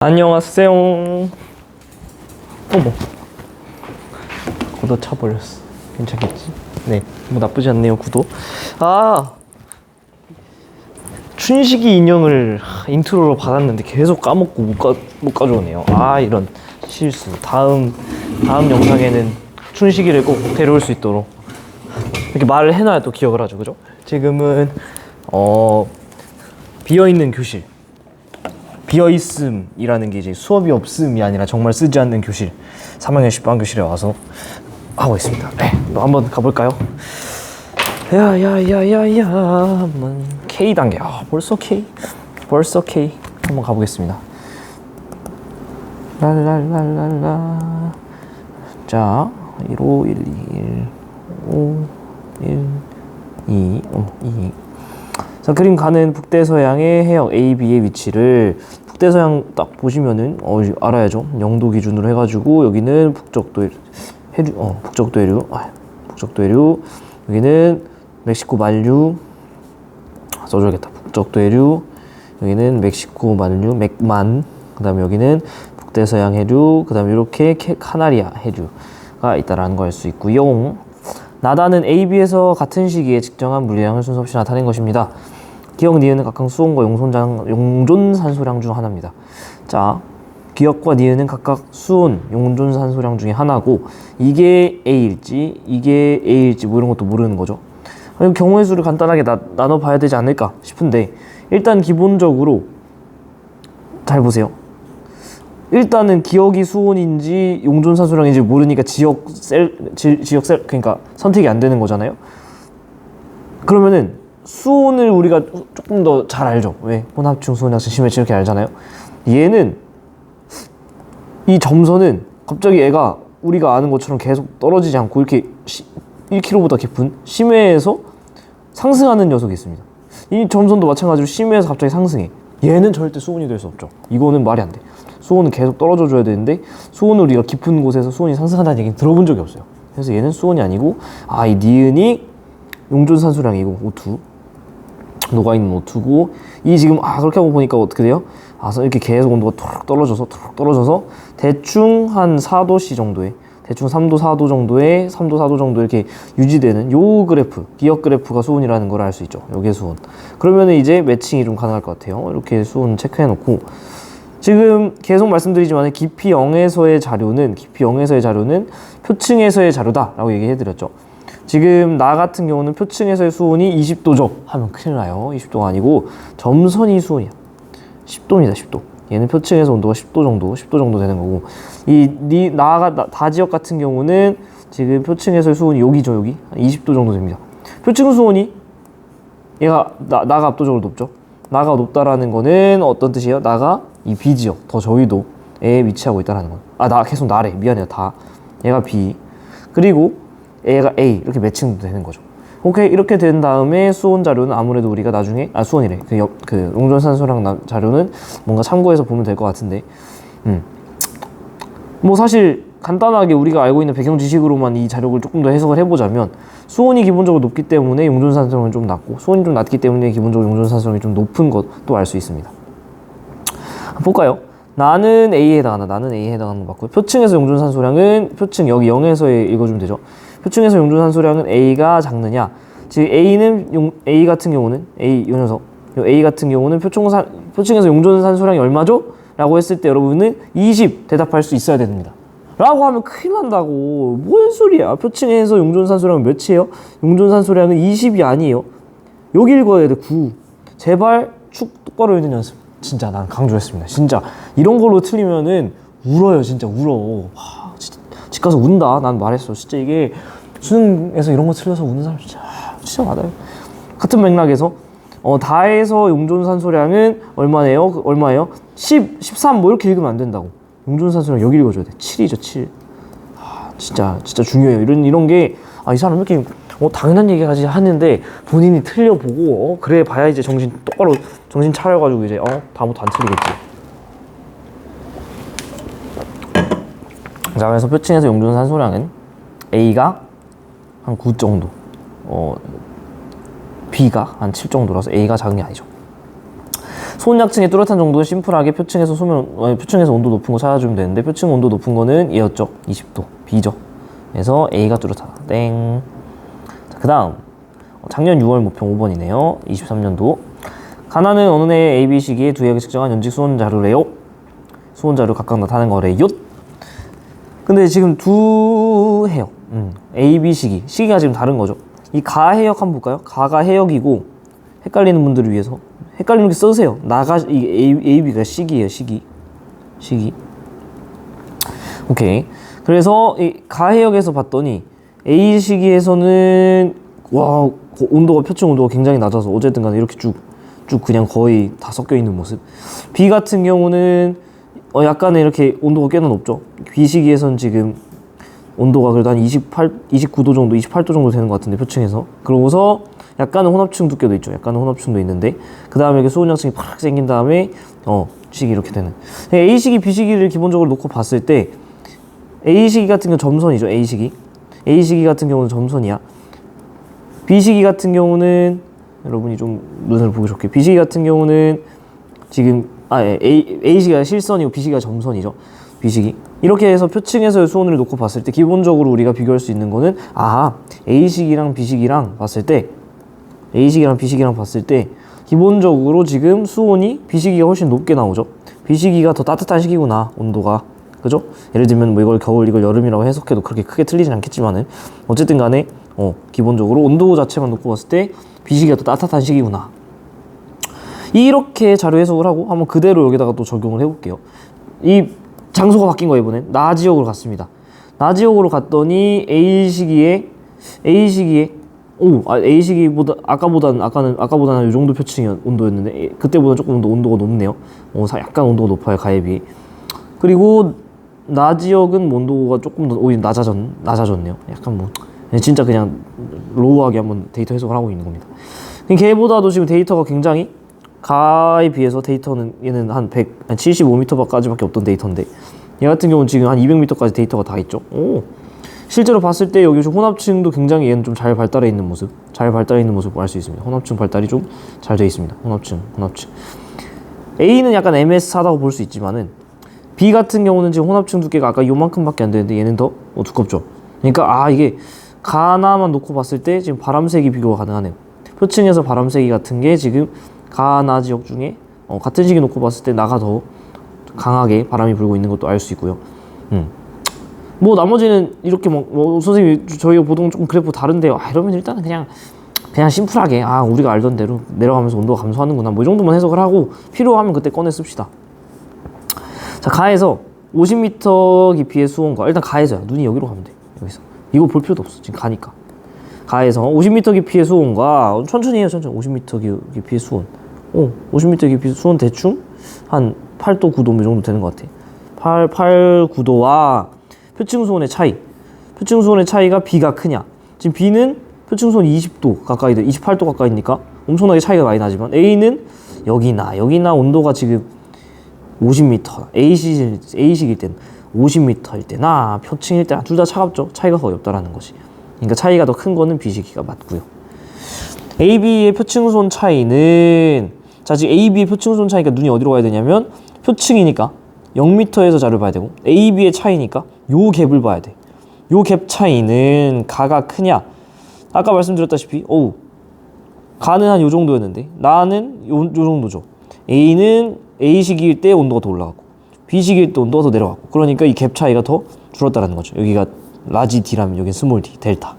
안녕하세요. 어머, 구도 차버렸어. 괜찮겠지? 네, 뭐 나쁘지 않네요, 구도. 춘식이 인형을 인트로로 받았는데 계속 까먹고 못 가져오네요. 이런 실수. 다음 영상에는 춘식이를 꼭 데려올 수 있도록 이렇게 말을 해놔야 또 기억을 하죠, 그죠? 지금은 비어있는 교실. 비어있음이라는 게 이제 수업이 없음이 아니라 정말 쓰지 않는 교실 3학년 10반 교실에 와서 하고 있습니다. 네, 또 한번 가볼까요? 야야야야야 K 단계. 벌써 K 한번 가보겠습니다. 랄랄랄랄라. 자, 1, 5, 1, 2, 1, 5, 1, 2, 2. 자, 그림 가는 북대서양의 해역 A, B의 위치를 북대서양 딱 보시면은 알아야죠. 영도 기준으로 해가지고 여기는 북적도 해류, 여기는 멕시코 만류 써줘야겠다. 북적도 해류, 여기는 멕시코 만류 맥만, 그 다음에 여기는 북대서양 해류, 그 다음에 이렇게 카나리아 해류가 있다라는 걸 알 수 있고요. 나다는 AB에서 같은 시기에 측정한 물량을 순서 없이 나타낸 것입니다. 기역, 니은은 각각 수온과 용존산소량 중 하나입니다. 자, 기역과 니은은 각각 수온, 용존산소량 중에 하나고 이게 A일지 이게 A일지 뭐 이런 것도 모르는 거죠. 경우의 수를 간단하게 나눠 봐야 되지 않을까 싶은데, 일단 기본적으로 잘 보세요. 일단은 기역이 수온인지 용존산소량인지 모르니까 지역 셀 그러니까 선택이 안 되는 거잖아요. 그러면은 수온을 우리가 조금 더 잘 알죠. 왜? 혼합층, 수온약층, 심해층 이렇게 알잖아요. 얘는 이 점선은 갑자기 애가 우리가 아는 것처럼 계속 떨어지지 않고 이렇게 1km보다 깊은 심해에서 상승하는 녀석이 있습니다. 이 점선도 마찬가지로 심해에서 갑자기 상승해. 얘는 절대 수온이 될 수 없죠. 이거는 말이 안 돼. 수온은 계속 떨어져 줘야 되는데 수온을 우리가 깊은 곳에서 수온이 상승한다는 얘기는 들어본 적이 없어요. 그래서 얘는 수온이 아니고 이 니은이 용존산소량이고 O2 녹아있는 O2고, 이 지금 그렇게 하고 보니까 어떻게 돼요? 이렇게 계속 온도가 툭 떨어져서 대충 한 4도씨 정도에, 대충 3도 4도 정도에 3도 4도 정도 이렇게 유지되는 요 그래프, 기역 그래프가 수온이라는 걸 알 수 있죠. 요게 수온. 그러면은 이제 매칭이 좀 가능할 것 같아요. 이렇게 수온 체크해 놓고, 지금 계속 말씀드리지만 깊이 0에서의 자료는 표층에서의 자료다 라고 얘기해 드렸죠. 지금 나 같은 경우는 표층에서의 수온이 20도죠 하면 큰일 나요. 20도가 아니고 점선이 수온이야. 10도입니다. 10도. 얘는 표층에서 온도가 10도 정도 되는 거고, 다지역 같은 경우는 지금 표층에서의 수온이 여기죠. 여기 20도 정도 됩니다. 표층 수온이 얘가 나가 압도적으로 높죠. 나가 높다라는 거는 어떤 뜻이에요? 나가 이 B지역, 더 저위도에 위치하고 있다라는 거. 나 계속 나래. 미안해요. 얘가 B. 그리고 얘가 A. 이렇게 매칭도 되는 거죠. 오케이. 이렇게 된 다음에 수온 자료는 아무래도 우리가 나중에, 수온이래. 그 용존산소량 자료는 뭔가 참고해서 보면 될 것 같은데, 뭐 사실 간단하게 우리가 알고 있는 배경 지식으로만 이 자료를 조금 더 해석을 해보자면, 수온이 기본적으로 높기 때문에 용존산소량은 좀 낮고, 수온이 좀 낮기 때문에 기본적으로 용존산소량이 좀 높은 것도 알 수 있습니다. 볼까요? 나는 A에 해당하는 거 맞고요. 표층에서 용존산소량은 표층 여기 0에서 읽어주면 되죠. 표층에서 용존산소량은 A가 작느냐, 즉 A 같은 경우는 A 같은 경우는 표층에서 용존산소량이 얼마죠? 라고 했을 때 여러분은 20 대답할 수 있어야 됩니다. 라고 하면 큰일 난다고. 뭔 소리야. 표층에서 용존산소량은 몇이에요? 용존산소량은 20이 아니에요. 여기 읽어야 돼. 9. 제발 축 똑바로 읽는 연습. 진짜 난 강조했습니다. 진짜 이런 걸로 틀리면은 울어요. 진짜 울어. 진짜 집 가서 운다. 난 말했어. 진짜 이게 수능에서 이런 거 틀려서 우는 사람 진짜 많아요. 같은 맥락에서 다에서 용존산소량은 얼마예요? 13 뭐 이렇게 읽으면 안 된다고. 용존산소량 여기 읽어줘야 돼. 7이죠. 7. 진짜 중요해요. 이런 게 이 사람 이렇게 당연한 얘기까지 하는데 본인이 틀려보고 그래 봐야 이제 똑바로 정신 차려가지고 이제 다음부터 안 틀리겠지. 자, 그래서 표층에서 용존산소량은 A가 한 9 정도, B가 한 7 정도라서 A가 작은 게 아니죠. 수온약층의 뚜렷한 정도는 심플하게 표층에서 표층에서 온도 높은 거 찾아주면 되는데 표층 온도 높은 거는 얘였죠. 20도. B죠. 그래서 A가 뚜렷하다. 땡. 자, 그 다음 작년 6월 모평 5번이네요. 23년도. 가나는 어느 해 A, B 시기에 두 해역이 측정한 연직 수온 자료래요. 수온 자료 각각 나타낸 거래요. 근데 지금 두 해역 A, B 시기가 지금 다른 거죠. 이 가 해역 한번 볼까요? 가가 해역이고 헷갈리는 분들을 위해서 헷갈리는 게 써주세요. 이 A, B가 시기예요. 시기. 오케이. 그래서 이 가 해역에서 봤더니 A 시기에서는 와 온도가 표층 온도가 굉장히 낮아서 어쨌든 간에 이렇게 쭉 그냥 거의 다 섞여 있는 모습. B 같은 경우는 약간의 이렇게 온도가 꽤나 높죠. B 시기에서는 지금 온도가 그래도 한 29도 정도, 28도 정도 되는 것 같은데 표층에서. 그러고서 약간은 혼합층 두께도 있죠. 약간은 혼합층도 있는데 그 다음에 이렇게 수온양층이 팍 생긴 다음에 시기 이렇게 되는. A 시기, B 시기를 기본적으로 놓고 봤을 때 A 시기 같은 경우는 점선이죠. A 시기 같은 경우는 점선이야. B 시기 같은 경우는 여러분이 좀 눈을 보기 좋게 B 시기 같은 경우는 지금 A 시기가 실선이고 B 시기가 점선이죠. B 시기 이렇게 해서 표층에서의 수온을 놓고 봤을 때 기본적으로 우리가 비교할 수 있는 거는 A 시기랑 B 시기랑 봤을 때 A 시기랑 B 시기랑 봤을 때 기본적으로 지금 수온이 B 시기가 훨씬 높게 나오죠. B 시기가 더 따뜻한 시기구나 온도가. 그죠? 예를 들면 뭐 이걸 겨울 이걸 여름이라고 해석해도 그렇게 크게 틀리진 않겠지만은 어쨌든 간에 기본적으로 온도 자체만 놓고 봤을 때 B 시기가 더 따뜻한 시기구나. 이렇게 자료 해석을 하고 한번 그대로 여기다가 또 적용을 해볼게요. 이 장소가 바뀐 거예요. 이번엔 나 지역으로 갔습니다. 나 지역으로 갔더니 A 시기에 A 시기보다 아까보다는 이 정도 표층이 온도였는데 그때보다 조금 더 온도가 높네요. 약간 온도가 높아요. 가에 비해. 그리고 나 지역은 온도가 조금 더 오히려 낮아졌네요. 약간 뭐 진짜 그냥 로우하게 한번 데이터 해석을 하고 있는 겁니다. 걔보다도 지금 데이터가 굉장히 가에 비해서 데이터는 얘는 한 75m까지밖에 없던 데이터인데 얘 같은 경우는 지금 한 200m까지 데이터가 다 있죠. 실제로 봤을 때 여기 혼합층도 굉장히 얘는 좀 잘 발달해 있는 모습 알 수 있습니다. 혼합층 발달이 좀 잘 되어 있습니다. 혼합층 A는 약간 MS하다고 볼 수 있지만은 B 같은 경우는 지금 혼합층 두께가 아까 요만큼밖에 안 되는데 얘는 더 두껍죠. 그러니까 이게 가나만 놓고 봤을 때 지금 바람세기 비교가 가능하네요. 표층에서 바람세기 같은 게 지금 가나 지역 중에 같은 시기 놓고 봤을 때 나가 더 강하게 바람이 불고 있는 것도 알 수 있고요. 뭐 나머지는 이렇게 선생님이 저희가 보통 조금 그래프 다른데요. 이러면 일단은 그냥 심플하게 우리가 알던 대로 내려가면서 온도가 감소하는구나 뭐 이 정도만 해석을 하고 필요하면 그때 꺼내 씁시다. 자, 가에서 50m 깊이의 수온과 일단 가에서야 눈이 여기로 가면 돼. 여기서 이거 볼 필요도 없어. 지금 가니까 가에서 50m 깊이의 수온과 천천히 해요. 천천히 50m 깊이의 수온 50m 깊이의 수온 대충 한 8도 9도 이 정도 되는 것 같아. 8, 9도와 표층 수온의 차이가 B가 크냐. 지금 B는 표층 수온이 20도 가까이 돼 28도 가까이니까 엄청나게 차이가 많이 나지만 A는 여기나 온도가 지금 50m A 시기일 때는 50m일 때나 표층일 때나 둘 다 차갑죠. 차이가 거의 없다라는 거지. 그러니까 차이가 더 큰 거는 B 시기가 맞고요. A, B의 표층 수온 차이는 지금 A, B의 표층 수온 차이가 눈이 어디로 가야 되냐면 표층이니까 0m에서 자를 봐야 되고 A, B의 차이니까 요 갭을 봐야 돼. 요 갭 차이는 가가 크냐? 아까 말씀드렸다시피 가는 한 요 정도였는데 나는 요 정도죠. A는 A 시기일 때 온도가 더 올라가고 B 시기일 때 온도가 더 내려가고 그러니까 이 갭 차이가 더 줄었다는 거죠. 여기가 라지 D라면 여기는 스몰 D, 델타.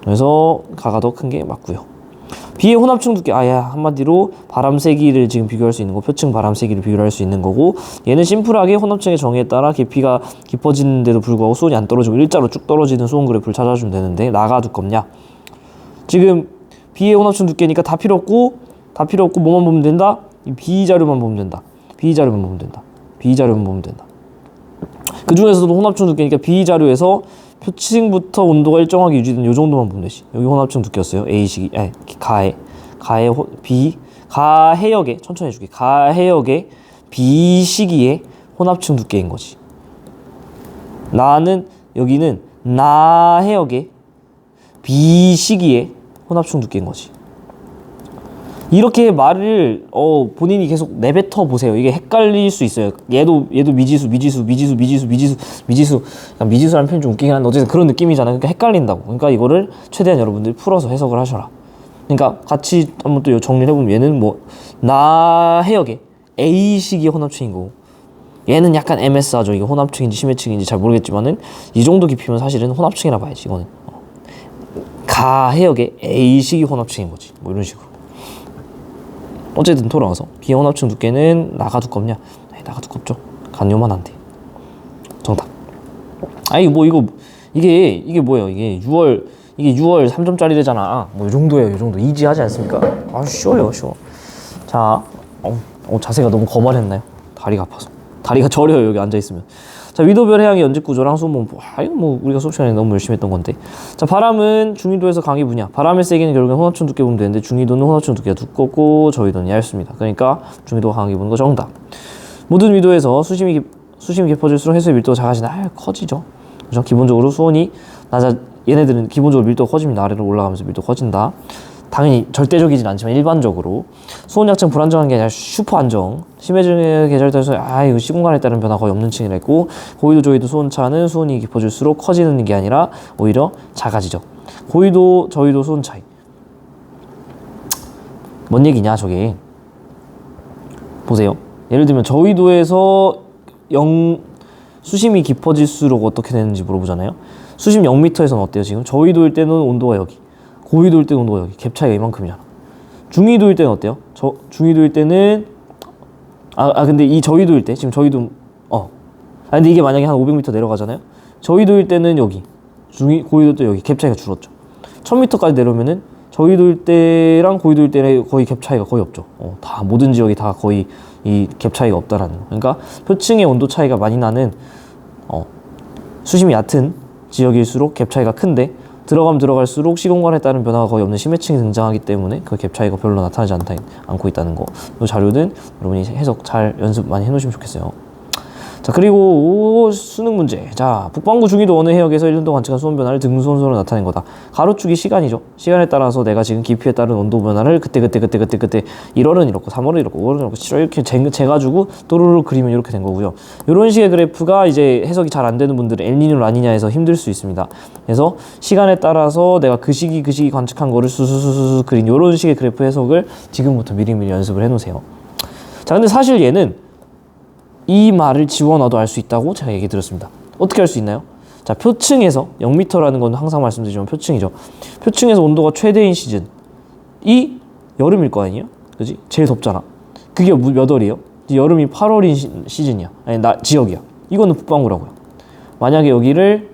그래서 가가 더 큰 게 맞고요. B의 혼합층 두께 한마디로 바람세기를 지금 비교할 수 있는 거 표층 바람세기를 비교할 수 있는 거고 얘는 심플하게 혼합층의 정의에 따라 깊이가 깊어지는데도 불구하고 수온이 안 떨어지고 일자로 쭉 떨어지는 수온 그래프를 찾아주면 되는데 나가 두껍냐? 지금 B의 혼합층 두께니까 다 필요 없고 뭐만 보면 된다? 이 B 자료만 보면 된다. B 자료만 보면 된다. 그 중에서도 혼합층 두께니까 B 자료에서 표층부터 온도가 일정하게 유지되는 요 정도만 보면 되지. 여기 혼합층 두께였어요. A 시기, 가 해역에 천천히 해줄게. 가 해역에 B 시기에 혼합층 두께인 거지. 여기는 나 해역에 B 시기에 혼합층 두께인 거지. 이렇게 말을 본인이 계속 내뱉어 보세요. 이게 헷갈릴 수 있어요. 얘도 미지수 약간 미지수라는 표현이 좀 웃기긴 한데 어쨌든 그런 느낌이잖아요. 그러니까 헷갈린다고. 그러니까 이거를 최대한 여러분들이 풀어서 해석을 하셔라. 그러니까 같이 한번 또 정리를 해보면 얘는 뭐 나 해역의 A식이 혼합층인 거고 얘는 약간 MS하죠. 이게 혼합층인지 심해층인지 잘 모르겠지만은 이 정도 깊이면 사실은 혼합층이라 봐야지. 이거는 가 해역의 A식이 혼합층인 거지. 뭐 이런 식으로. 어쨌든 돌아와서 비혼합층 두께는 나가 두껍냐? 나가 두껍죠. 간 요만한데. 정답. 아니 뭐 이게 뭐예요? 이게 6월 3점짜리래잖아. 뭐 이 정도예요. 이 정도 이지하지 않습니까? 아 쉬워요, 쉬워. 자, 자세가 너무 거만했나요? 다리가 아파서. 다리가 저려요 여기 앉아 있으면. 자, 위도별 해양의 연직 구조랑 수분 이거 뭐 우리가 수업 시간에 너무 열심히 했던 건데. 자, 바람은 중위도에서 강의 분야. 바람의 세기는 결국엔 혼합층 두께 보면 되는데 중위도는 혼합층 두께가 두껍고 저위도는 얇습니다. 그러니까 중위도가 강하게 보는 거 정답. 모든 위도에서 수심이 깊어질수록 해수의 밀도가 작아지나 커지죠. 그렇죠? 기본적으로 수온이 얘네들은 기본적으로 밀도가 커지면 아래로 올라가면서 밀도가 커진다. 당연히 절대적이진 않지만 일반적으로 수온 약층 불안정한 게 아니라 슈퍼 안정. 심해층의 계절에서 이거 시공간에 따른 변화 거의 없는 층이라 했고 고위도 저위도 수온차는 수온이 깊어질수록 커지는 게 아니라 오히려 작아지죠. 고위도 저위도 수온 차이. 뭔 얘기냐 저게. 보세요. 예를 들면 저위도에서 수심이 깊어질수록 어떻게 되는지 물어보잖아요. 수심 0m에서는 어때요 지금? 저위도일 때는 온도가 여기, 고위도일 때는 온도가 여기. 갭 차이가 이만큼이잖아. 중위도일 때는 어때요? 중위도일 때는 근데 이 저위도일 때 지금 저위도 근데 이게 만약에 한 500m 내려가잖아요. 저위도일 때는 여기, 고위도 때 여기 갭 차이가 줄었죠. 1000m까지 내려오면은 저위도일 때랑 고위도일 때는 거의 갭 차이가 거의 없죠. 다 모든 지역이 다 거의 이 갭 차이가 없다라는 거. 그러니까 표층의 온도 차이가 많이 나는 수심이 얕은 지역일수록 갭 차이가 큰데 들어가면 들어갈수록 시공간에 따른 변화가 거의 없는 심해층이 등장하기 때문에 그 갭 차이가 별로 나타나지 않고 있다는 거. 이 자료는 여러분이 해석 잘 연습 많이 해놓으시면 좋겠어요. 자, 그리고 수능 문제. 자, 북반구 중위도 어느 해역에서 1년 동안 관측한 수온 변화를 등수온선으로 나타낸 거다. 가로축이 시간이죠. 시간에 따라서 내가 지금 깊이에 따른 온도 변화를 그때 1월은 이렇고 3월은 이렇고 5월은 이렇고 7월 이렇게 재가지고 또르르 그리면 이렇게 된 거고요. 이런 식의 그래프가 이제 해석이 잘 안 되는 분들은 엘니뇨 라니냐에서 힘들 수 있습니다. 그래서 시간에 따라서 내가 그 시기 관측한 거를 수수수수 그린 이런 식의 그래프 해석을 지금부터 미리미리 연습을 해놓으세요. 자, 근데 사실 얘는 이 말을 지워놔도 알 수 있다고 제가 얘기 드렸습니다. 어떻게 알 수 있나요? 자, 표층에서 0m라는 건 항상 말씀드리지만 표층이죠. 표층에서 온도가 최대인 시즌이 여름일 거 아니에요? 그지? 제일 덥잖아. 그게 몇 월이에요? 여름이 8월인 시즌이야. 아니, 지역이야. 이거는 북반구라고요. 만약에 여기를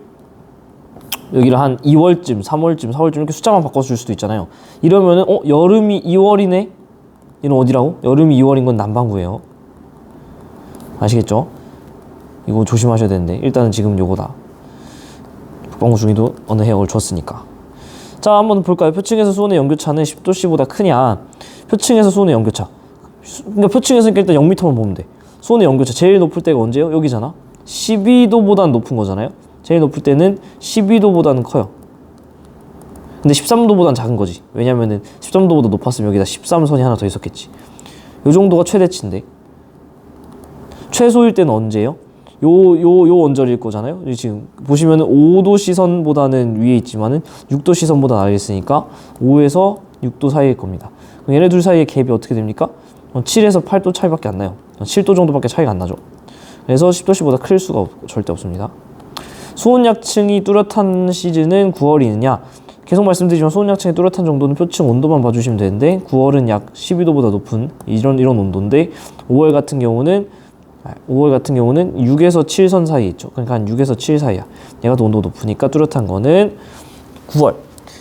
한 2월쯤, 3월쯤, 4월쯤 이렇게 숫자만 바꿔줄 수도 있잖아요. 이러면은 여름이 2월이네? 이건 어디라고? 여름이 2월인 건 남반구예요. 아시겠죠? 이거 조심하셔야 되는데 일단은 지금 요거다. 북반구 중위도 어느 해역을 줬으니까. 자, 한번 볼까요? 표층에서 수온의 연교차는 10도씨보다 크냐. 표층에서 수온의 연교차. 그러니까 표층에서 일단 0m만 보면 돼. 수온의 연교차 제일 높을 때가 언제예요? 여기잖아. 12도보다는 높은 거잖아요. 제일 높을 때는 12도보다는 커요. 근데 13도보다는 작은 거지. 왜냐면은 13도보다 높았으면 여기다 13선이 하나 더 있었겠지. 요 정도가 최대치인데 최소일 때는 언제예요? 요 언저리일 거잖아요. 지금 보시면은 5도 시선보다는 위에 있지만은 6도 시선보다 아래에 있으니까 5에서 6도 사이일 겁니다. 그럼 얘네 둘 사이의 갭이 어떻게 됩니까? 7에서 8도 차이밖에 안 나요. 7도 정도밖에 차이가 안 나죠. 그래서 10도씨보다 클 수가 절대 없습니다. 수온 약층이 뚜렷한 시즌은 9월이느냐? 계속 말씀드리지만 수온 약층이 뚜렷한 정도는 표층 온도만 봐주시면 되는데 9월은 약 12도보다 높은 이런 온도인데 5월 같은 경우는 6에서 7선 사이에 있죠. 그러니까 한 6에서 7 사이야. 얘가 더 온도가 높으니까 뚜렷한 거는 9월.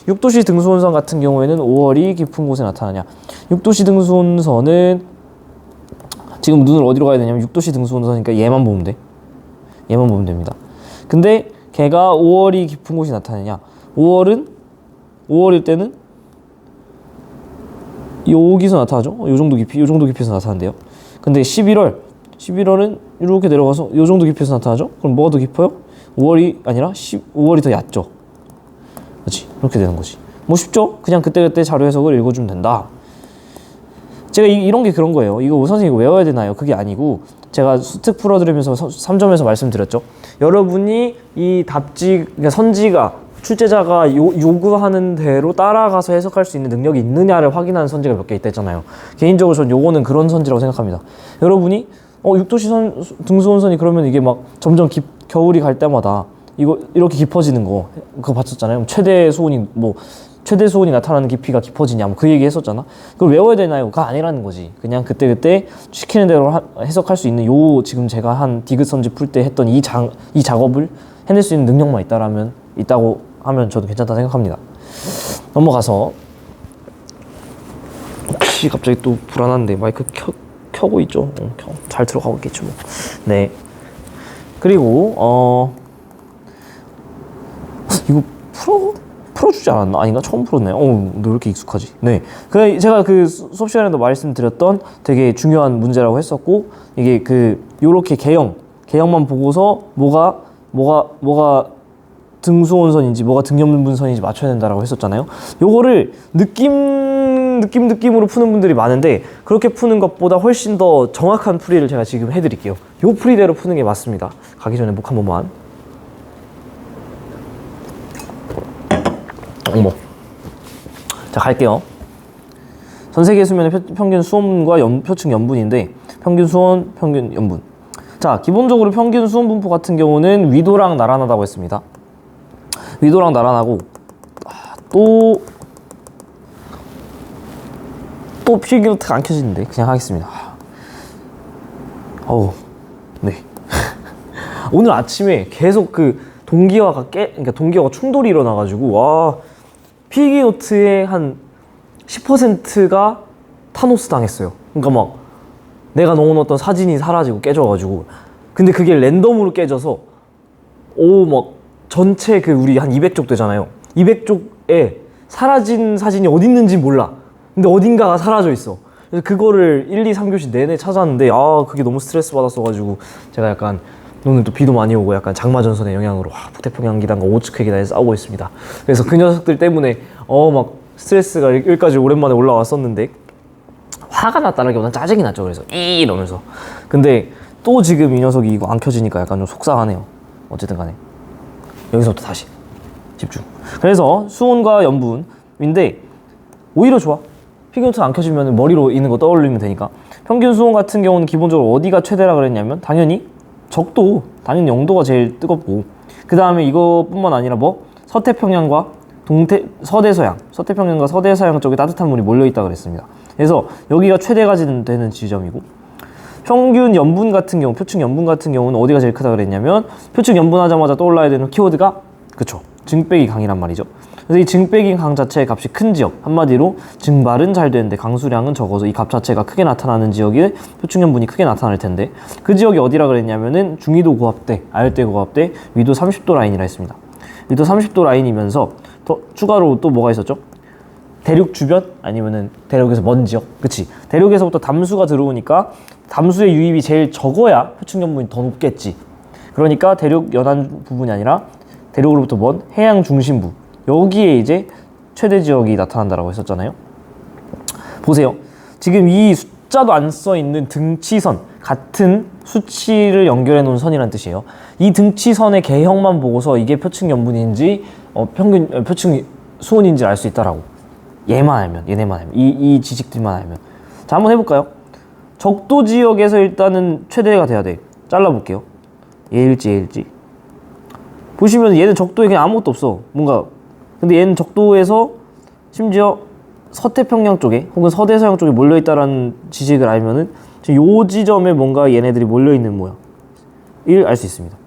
6도씨 등수온선 같은 경우에는 5월이 깊은 곳에 나타나냐. 6도씨 등수온선은 지금 눈을 어디로 가야 되냐면 6도씨 등수온선이니까 얘만 보면 돼. 얘만 보면 됩니다. 근데 걔가 5월이 깊은 곳이 나타나냐. 5월일 때는 여기서 나타나죠. 요 정도 깊이에서 나타난대요. 근데 11월은 이렇게 내려가서 이 정도 깊이에서 나타나죠? 그럼 뭐가 더 깊어요? 5월이 아니라 5월이 더 얕죠? 그렇지? 이렇게 되는 거지. 뭐 쉽죠? 그냥 그때그때 자료 해석을 읽어주면 된다. 제가 이런 게 그런 거예요. 이거 선생님 이거 외워야 되나요? 그게 아니고 제가 수특 풀어드리면서 3점에서 말씀드렸죠. 여러분이 이 답지, 그러니까 선지가 출제자가 요구하는 대로 따라가서 해석할 수 있는 능력이 있느냐를 확인하는 선지가 몇 개 있다 했잖아요. 개인적으로 전 요거는 그런 선지라고 생각합니다. 여러분이 육도시 등수원선이 그러면 이게 막 점점 겨울이 갈 때마다 이거 이렇게 깊어지는 거 그거 봤었잖아요. 최대 수온이 나타나는 깊이가 깊어지냐 그 얘기 했었잖아. 그걸 외워야 되나요? 그거 아니라는 거지. 그냥 그때 시키는 대로 해석할 수 있는 지금 제가 한 디귿 선지 풀 때 했던 이 작업을 해낼 수 있는 능력만 있다고 하면 저도 괜찮다 생각합니다. 넘어가서 혹시 갑자기 또 불안한데 마이크 켜고 있죠? 잘 들어가고 있겠죠 뭐. 네. 그리고 이거 풀어주지 않았나? 아닌가? 처음 풀었네. 너 왜 이렇게 익숙하지? 네. 제가 그 수업 시간에도 말씀드렸던 되게 중요한 문제라고 했었고, 이게 요렇게 개형만 보고서 뭐가 등수원선인지 뭐가 등염분선인지 맞춰야 된다라고 했었잖아요. 요거를 느낌으로 푸는 분들이 많은데, 그렇게 푸는 것보다 훨씬 더 정확한 풀이를 제가 지금 해드릴게요. 요 풀이대로 푸는 게 맞습니다. 가기 전에 목 한 번만. 자, 갈게요. 전세계 수면의 평균 수온과 표층 염분인데, 평균 수온, 평균 염분. 자, 기본적으로 평균 수온 분포 같은 경우는 위도랑 나란하다고 했습니다. 위도랑 나란하고, 또 필기노트가 안 켜지는데 그냥 하겠습니다. 네. 오늘 아침에 계속 동기화가 충돌이 일어나가지고 필기노트의 한 10%가 타노스 당했어요. 그러니까 막 내가 넣어놓았던 사진이 사라지고 깨져가지고, 근데 그게 랜덤으로 깨져서 전체 우리 한 200쪽 되잖아요. 200쪽에 사라진 사진이 어디 있는지 몰라. 근데 어딘가가 사라져 있어. 그래서 그거를 1, 2, 3교시 내내 찾았는데 그게 너무 스트레스 받았어가지고 제가 약간 오늘 또 비도 많이 오고 약간 장마전선의 영향으로 북태평양 기단과 오츠크 기단에 싸우고 있습니다. 그래서 그 녀석들 때문에 막 스트레스가 여기까지 오랜만에 올라왔었는데 화가 났다라기보다는 짜증이 났죠. 그래서 이러면서. 근데 또 지금 이 녀석이 이거 안 켜지니까 약간 좀 속상하네요. 어쨌든 간에 여기서부터 다시 집중. 그래서 수온과 염분인데 오히려 좋아. 필기노트 안 켜지면 머리로 있는 거 떠올리면 되니까. 평균 수온 같은 경우는 기본적으로 어디가 최대라 그랬냐면 당연히 적도, 당연히 영도가 제일 뜨겁고, 그 다음에 이것뿐만 아니라 서태평양과 서태평양과 서대서양 쪽에 따뜻한 물이 몰려있다 그랬습니다. 그래서 여기가 최대가 되는 지점이고, 평균 염분 같은 경우, 표층 염분 같은 경우는 어디가 제일 크다 그랬냐면, 표층 염분 하자마자 떠올라야 되는 키워드가 증백이 강이란 말이죠. 그래서 이 증백이 강 자체의 값이 큰 지역, 한마디로 증발은 잘 되는데 강수량은 적어서 이 값 자체가 크게 나타나는 지역에 표층 염분이 크게 나타날 텐데, 그 지역이 어디라 그랬냐면은 중위도 고압대, 아열대 고압대, 위도 30도 라인이라 했습니다. 위도 30도 라인이면서 더 추가로 또 뭐가 있었죠? 대륙 주변? 아니면은 대륙에서 먼 지역? 그치? 대륙에서부터 담수가 들어오니까 담수의 유입이 제일 적어야 표층 염분이 더 높겠지. 그러니까 대륙 연안 부분이 아니라 대륙으로부터 먼 해양 중심부, 여기에 이제 최대 지역이 나타난다라고 했었잖아요. 보세요. 지금 이 숫자도 안 써있는 등치선, 같은 수치를 연결해 놓은 선이라는 뜻이에요. 이 등치선의 개형만 보고서 이게 표층 염분인지 표층 수온인지 알 수 있다라고. 얘네만 알면, 이 지식들만 알면. 자, 한번 해볼까요? 적도 지역에서 일단은 최대가 돼야 돼. 잘라볼게요. 얘일지. 보시면 얘는 적도에 그냥 아무것도 없어. 근데 얘는 적도에서 심지어 서태평양 쪽에 혹은 서대서양 쪽에 몰려있다라는 지식을 알면은 요 지점에 뭔가 얘네들이 몰려있는 모양 을 알 수 있습니다.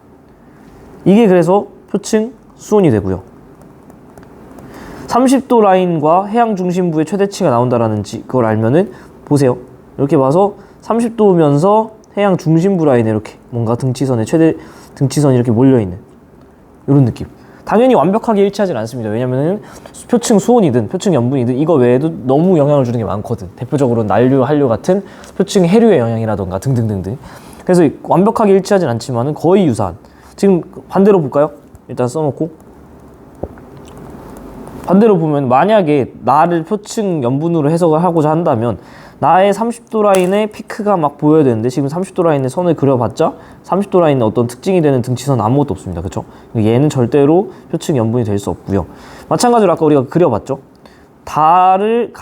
이게 그래서 표층 수온이 되고요. 30도 라인과 해양 중심부의 최대치가 나온다라는 그걸 알면은, 보세요. 이렇게 봐서 30도면서 해양 중심부 라인에 이렇게 뭔가 등치선이 이렇게 몰려있는 이런 느낌. 당연히 완벽하게 일치하진 않습니다. 왜냐면은 표층 수온이든 표층 염분이든 이거 외에도 너무 영향을 주는 게 많거든. 대표적으로 난류, 한류 같은 표층 해류의 영향이라던가 등등등등. 그래서 완벽하게 일치하진 않지만은 거의 유사한. 지금 반대로 볼까요? 일단 써놓고. 반대로 보면 만약에 나를 표층 염분으로 해석을 하고자 한다면 나의 30도 라인에 피크가 막 보여야 되는데 지금 30도 라인에 선을 그려봤자 30도 라인에 어떤 특징이 되는 등치선 아무것도 없습니다. 그쵸? 얘는 절대로 표층 연분이 될 수 없고요. 마찬가지로 아까 우리가 그려봤죠? 가를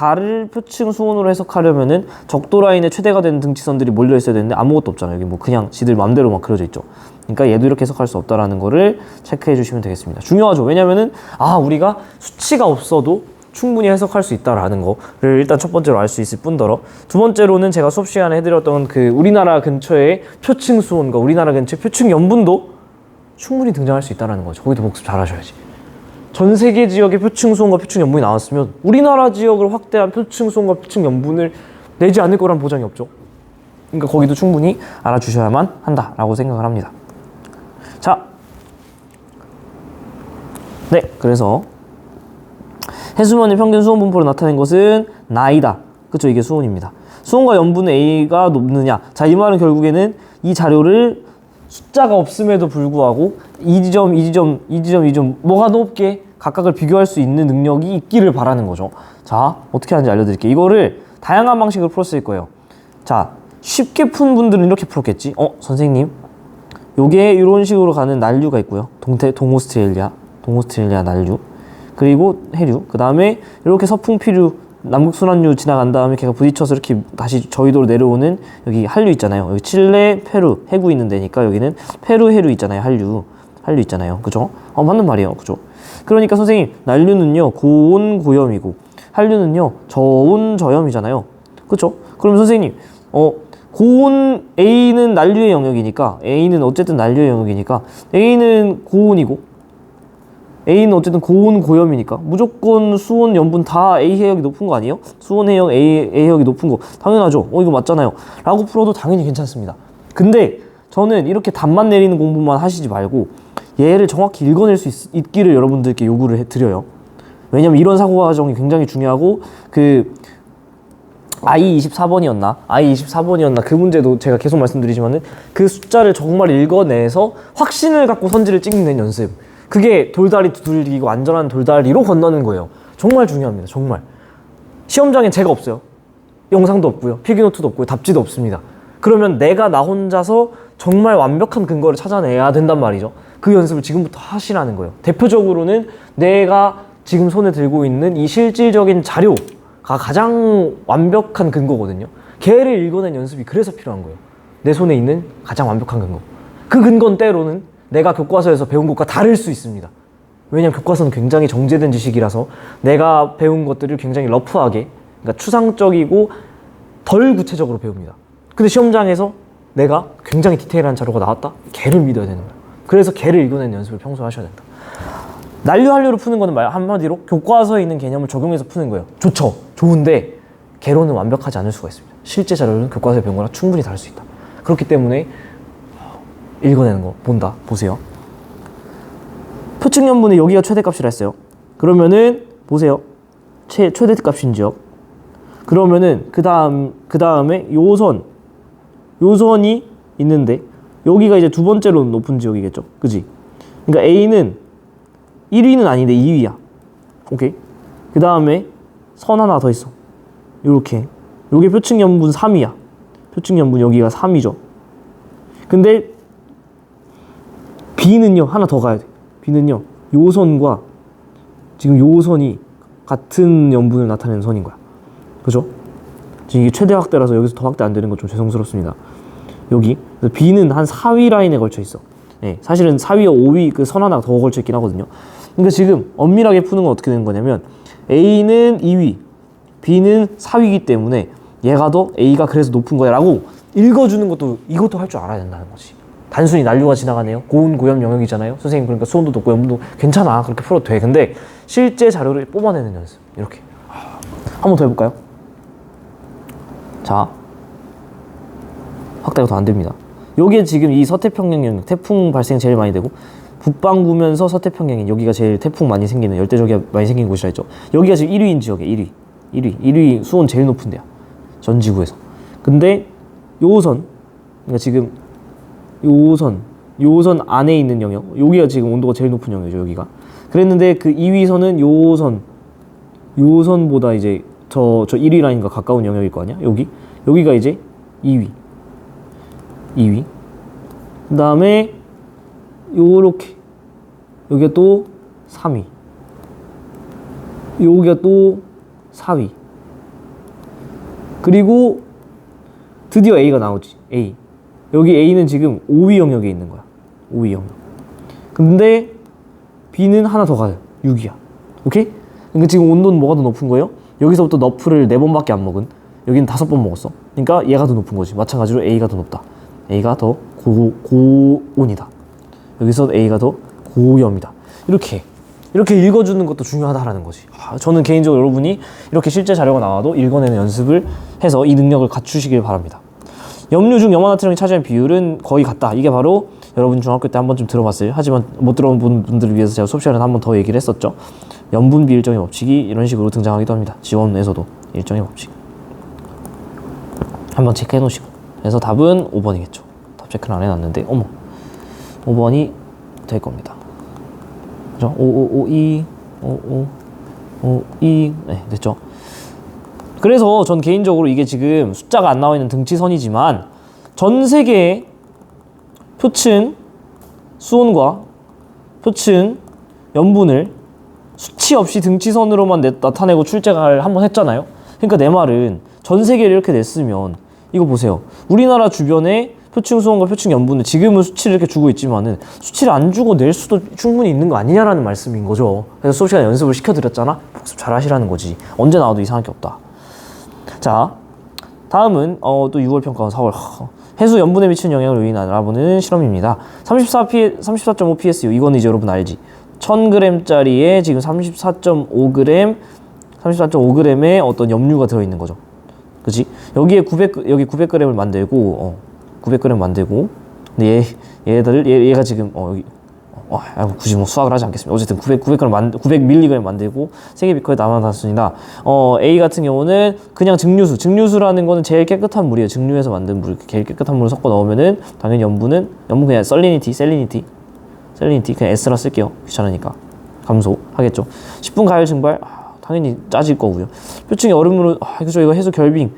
표층 수온으로 해석하려면은 적도 라인에 최대가 되는 등치선들이 몰려 있어야 되는데 아무것도 없잖아요. 여기 뭐 그냥 지들 맘대로 막 그려져 있죠. 그러니까 얘도 이렇게 해석할 수 없다라는 거를 체크해 주시면 되겠습니다. 중요하죠. 왜냐면은 우리가 수치가 없어도 충분히 해석할 수 있다라는 거를 일단 첫 번째로 알 수 있을 뿐더러, 두 번째로는 제가 수업 시간에 해드렸던 그 우리나라 근처의 표층 수온과 우리나라 근처의 표층 염분도 충분히 등장할 수 있다라는 거죠. 거기도 복습 잘 하셔야지. 전 세계 지역의 표층 수온과 표층 염분이 나왔으면 우리나라 지역을 확대한 표층 수온과 표층 염분을 내지 않을 거란 보장이 없죠. 그러니까 거기도 충분히 알아주셔야만 한다라고 생각을 합니다. 자, 네, 그래서 해수면의 평균 수온 분포로 나타낸 것은 나이다. 그쵸? 이게 수온입니다. 수온과 염분의 A가 높느냐. 자, 이 말은 결국에는 이 자료를 숫자가 없음에도 불구하고 이 지점 뭐가 높게 각각을 비교할 수 있는 능력이 있기를 바라는 거죠. 자, 어떻게 하는지 알려드릴게요. 이거를 다양한 방식으로 풀었을 거예요. 자, 쉽게 푼 분들은 이렇게 풀었겠지. 선생님, 요게 이런 식으로 가는 난류가 있고요. 동오스트레일리아 난류, 그리고 해류, 그 다음에 이렇게 서풍피류, 남극순환류 지나간 다음에 걔가 부딪혀서 이렇게 다시 저희도로 내려오는 여기 한류 있잖아요. 여기 칠레, 페루, 해구 있는 데니까 여기는 페루 해류 있잖아요. 한류 있잖아요. 그죠? 맞는 말이에요. 그죠? 그러니까 선생님, 난류는요 고온 고염이고 한류는요 저온 저염이잖아요. 그죠? 그럼 선생님, 고온 A는 난류의 영역이니까, A는 어쨌든 난류의 영역이니까 A는 고온이고 A는 어쨌든 고온 고염이니까 무조건 수온 염분 다 A 해역이 높은 거 아니에요? 수온 해역 A 해역이 높은 거 당연하죠. 이거 맞잖아요 라고 풀어도 당연히 괜찮습니다. 근데 저는 이렇게 답만 내리는 공부만 하시지 말고 얘를 정확히 읽어낼 수 있기를 여러분들께 요구를 드려요. 왜냐면 이런 사고 과정이 굉장히 중요하고, 그 I24번이었나 그 문제도 제가 계속 말씀드리지만은 그 숫자를 정말 읽어내서 확신을 갖고 선지를 찍는 연습, 그게 돌다리 두들기고 안전한 돌다리로 건너는 거예요. 정말 중요합니다. 정말. 시험장엔 제가 없어요. 영상도 없고요. 필기노트도 없고요. 답지도 없습니다. 그러면 내가 나 혼자서 정말 완벽한 근거를 찾아내야 된단 말이죠. 그 연습을 지금부터 하시라는 거예요. 대표적으로는 내가 지금 손에 들고 있는 이 실질적인 자료가 가장 완벽한 근거거든요. 걔를 읽어낸 연습이 그래서 필요한 거예요. 내 손에 있는 가장 완벽한 근거. 그 근거는 때로는 내가 교과서에서 배운 것과 다를 수 있습니다. 왜냐하면 교과서는 굉장히 정제된 지식이라서 내가 배운 것들을 굉장히 러프하게, 그러니까 추상적이고 덜 구체적으로 배웁니다. 근데 시험장에서 내가 굉장히 디테일한 자료가 나왔다? 걔를 믿어야 되는 거예요. 그래서 걔를 읽어내는 연습을 평소에 하셔야 된다. 난류 한류로 푸는 거는 한마디로 교과서에 있는 개념을 적용해서 푸는 거예요. 좋죠. 좋은데 개론은 완벽하지 않을 수가 있습니다. 실제 자료는 교과서에 배운 거랑 충분히 다를 수 있다. 그렇기 때문에 읽어내는 거 본다. 보세요. 표층 염분의 여기가 최대값이라 했어요. 그러면은 보세요. 최대값인지요. 그러면은 그 다음에 요선이 있는데 여기가 이제 두 번째로 높은 지역이겠죠. 그지? 그러니까 A는 1위는 아닌데 2위야. 오케이? 그 다음에 선 하나 더 있어. 요렇게. 요게 표층 염분 3위야. 표층 염분 여기가 3위죠. 근데 B는요, 하나 더 가야 돼. B는요, 요선과 지금 요선이 같은 염분을 나타내는 선인 거야. 그죠? 지금 이게 최대 확대라서 여기서 더 확대 안 되는 건 좀 죄송스럽습니다. 여기. 그래서 B는 한 4위 라인에 걸쳐 있어. 네, 사실은 4위와 5위 그 선 하나 더 걸쳐 있긴 하거든요. 그러니까 지금 엄밀하게 푸는 건 어떻게 되는 거냐면 A는 2위, B는 4위이기 때문에 얘가 더 A가 그래서 높은 거야 라고 읽어주는 것도, 이것도 할 줄 알아야 된다는 거지. 단순히 난류가 지나가네요. 고온 고염 영역이잖아요. 선생님, 그러니까 수온도 높고 염분도 괜찮아. 그렇게 풀어도 돼. 근데 실제 자료를 뽑아내는 연습. 이렇게. 한 번 더 해볼까요? 자, 확대가 더 안 됩니다. 요게 지금 이 서태평양 영역, 태풍 발생 제일 많이 되고, 북반구면서 서태평양인 여기가 제일 태풍 많이 생기는, 열대저기가 많이 생기는 곳이라 했죠. 여기가 지금 1위인 지역이에요. 1위 수온 제일 높은 데야. 전 지구에서. 근데 요선, 그러니까 지금 요선 안에 있는 영역, 여기가 지금 온도가 제일 높은 영역이죠. 여기가. 그랬는데 그 2위 선은 요선보다 이제 저 1위 라인과 가까운 영역일 거 아니야? 여기가 이제 2위. 그 다음에 요렇게 여기가 또 3위. 여기가 또 4위. 그리고 드디어 A가 나오지. A. 여기 A는 지금 5위 영역에 있는 거야. 5위 영역. 근데 B는 하나 더 가요. 6위야. 오케이? 그러니까 지금 온도는 뭐가 더 높은 거예요? 여기서부터 너프를 4번밖에 안 먹은, 여기는 5번 먹었어. 그러니까 얘가 더 높은 거지. 마찬가지로 A가 더 높다. A가 더 고온이다. 여기서 A가 더 고염이다. 이렇게 읽어주는 것도 중요하다라는 거지. 저는 개인적으로 여러분이 이렇게 실제 자료가 나와도 읽어내는 연습을 해서 이 능력을 갖추시길 바랍니다. 염류 중 염화나트륨이 차지하는 비율은 거의 같다. 이게 바로 여러분 중학교 때 한 번쯤 들어봤어요. 하지만 못 들어본 분들을 위해서 제가 수업 시간에 한 번 더 얘기를 했었죠. 염분 비일정의 법칙이 이런 식으로 등장하기도 합니다. 지원에서도 일정의 법칙. 한번 체크해 놓으시고. 그래서 답은 5번이겠죠. 답 체크를 안 해놨는데, 어머. 5번이 될 겁니다. 그죠? 5552, 5552, 네, 됐죠? 그래서 전 개인적으로 이게 지금 숫자가 안 나와 있는 등치선이지만 전 세계의 표층 수온과 표층 염분을 수치 없이 등치선으로만 나타내고 출제를 한번 했잖아요. 그러니까 내 말은 전 세계를 이렇게 냈으면 이거 보세요. 우리나라 주변에 표층 수온과 표층 염분을 지금은 수치를 이렇게 주고 있지만은 수치를 안 주고 낼 수도 충분히 있는 거 아니냐라는 말씀인 거죠. 그래서 수업 시간에 연습을 시켜드렸잖아. 복습 잘 하시라는 거지. 언제 나와도 이상할 게 없다. 자, 다음은 또 6월 평가원 4월 해수 염분에 미치는 영향을 요인 알아보는 실험입니다. 34.5 PSU 이거는 이제 여러분 알지? 1000g짜리에 지금 34.5g의 어떤 염류가 들어있는 거죠. 그치? 여기 900g을 만들고 900g 만들고 근데 얘가 지금 여기 굳이 뭐 수학을 하지 않겠습니다. 어쨌든 900mg 만들고 세개 비커에 남아났습니다. A 같은 경우는 그냥 증류수라는 거는 제일 깨끗한 물이에요. 증류해서 만든 물, 제일 깨끗한 물을 섞어 넣으면은 당연히 염분 그냥 셀리니티 그냥 S라 쓸게요. 귀찮으니까 감소하겠죠. 10분 가열 증발 당연히 짜질 거고요. 표층이 얼음으로 그죠. 이거 해수 결빙